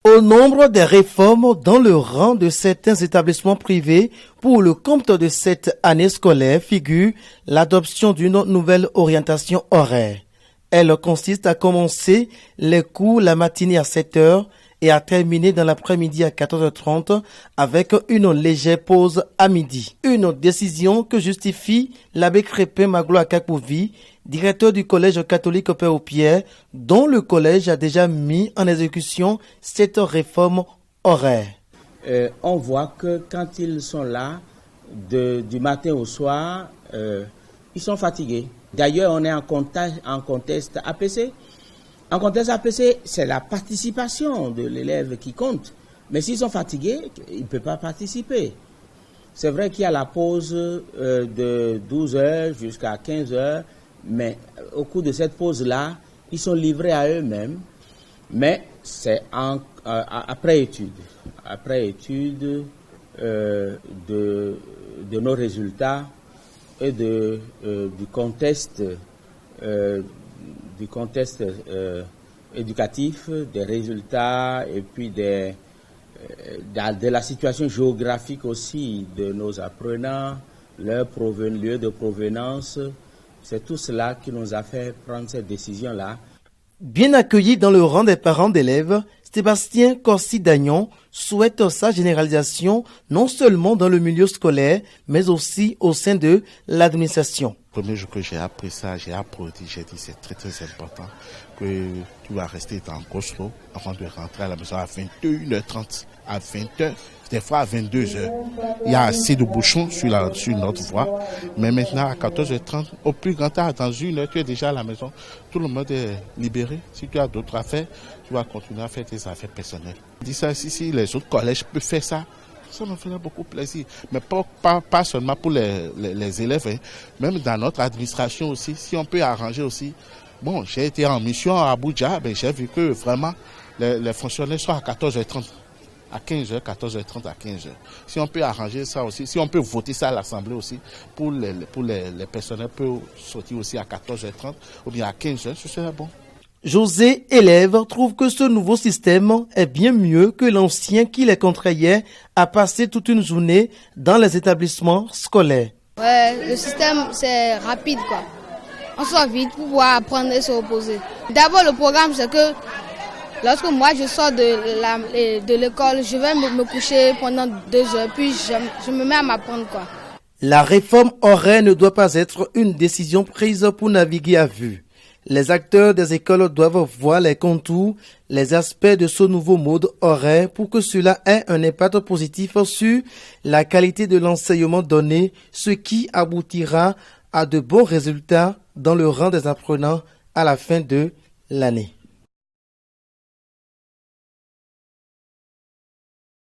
Au nombre des réformes dans le rang de certains établissements privés pour le compte de cette année scolaire figure l'adoption d'une nouvelle orientation horaire. Elle consiste à commencer les cours la matinée à 7 heures et à terminer dans l'après-midi à 14h30 avec une légère pause à midi. Une décision que justifie l'abbé Crépin Maglo Akakouvi, directeur du collège catholique Père-au-Pierre, dont le collège a déjà mis en exécution cette réforme horaire. On voit que quand ils sont là, du matin au soir, ils sont fatigués. D'ailleurs, on est en contexte APC. En contexte APC, c'est la participation de l'élève qui compte. Mais s'ils sont fatigués, ils ne peuvent pas participer. C'est vrai qu'il y a la pause de 12 heures jusqu'à 15 heures, mais au cours de cette pause-là, ils sont livrés à eux-mêmes. Mais c'est après étude. Après étude de nos résultats et du contexte éducatif, des résultats et puis de la situation géographique aussi de nos apprenants, leur lieu de provenance. C'est tout cela qui nous a fait prendre cette décision-là. Bien accueilli dans le rang des parents d'élèves, Sébastien Corsi-Dagnon souhaite sa généralisation non seulement dans le milieu scolaire, mais aussi au sein de l'administration. Le premier jour que j'ai appris ça, j'ai applaudi, j'ai dit c'est très très important que tu vas rester dans Goslo avant de rentrer à la maison à 21h30, à 20h, des fois à 22h. Il y a assez de bouchons sur notre voie, mais maintenant à 14h30, au plus grand tard, dans une heure, tu es déjà à la maison. Tout le monde est libéré. Si tu as d'autres affaires, tu vas continuer à faire tes affaires personnelles. Je dis ça, si les autres collèges peuvent faire ça, ça me ferait beaucoup plaisir. Mais pas seulement pour les élèves, hein. Même dans notre administration aussi, si on peut arranger aussi. Bon, j'ai été en mission à Abuja, j'ai vu que vraiment les fonctionnaires sont à 14h30, à 15h, 14h30 à 15h. Si on peut arranger ça aussi, si on peut voter ça à l'Assemblée aussi, pour les personnels peuvent sortir aussi à 14h30 ou bien à 15h, ce serait bon. José, élève, trouve que ce nouveau système est bien mieux que l'ancien qui les contraignait à passer toute une journée dans les établissements scolaires. Ouais, le système, c'est rapide, quoi. On sort vite pour pouvoir apprendre et se reposer. D'abord, le programme, c'est que lorsque moi je sors de l'école, je vais me coucher pendant 2 heures, puis je me mets à m'apprendre, quoi. La réforme horaire ne doit pas être une décision prise pour naviguer à vue. Les acteurs des écoles doivent voir les contours, les aspects de ce nouveau mode horaire pour que cela ait un impact positif sur la qualité de l'enseignement donné, ce qui aboutira à de bons résultats dans le rang des apprenants à la fin de l'année.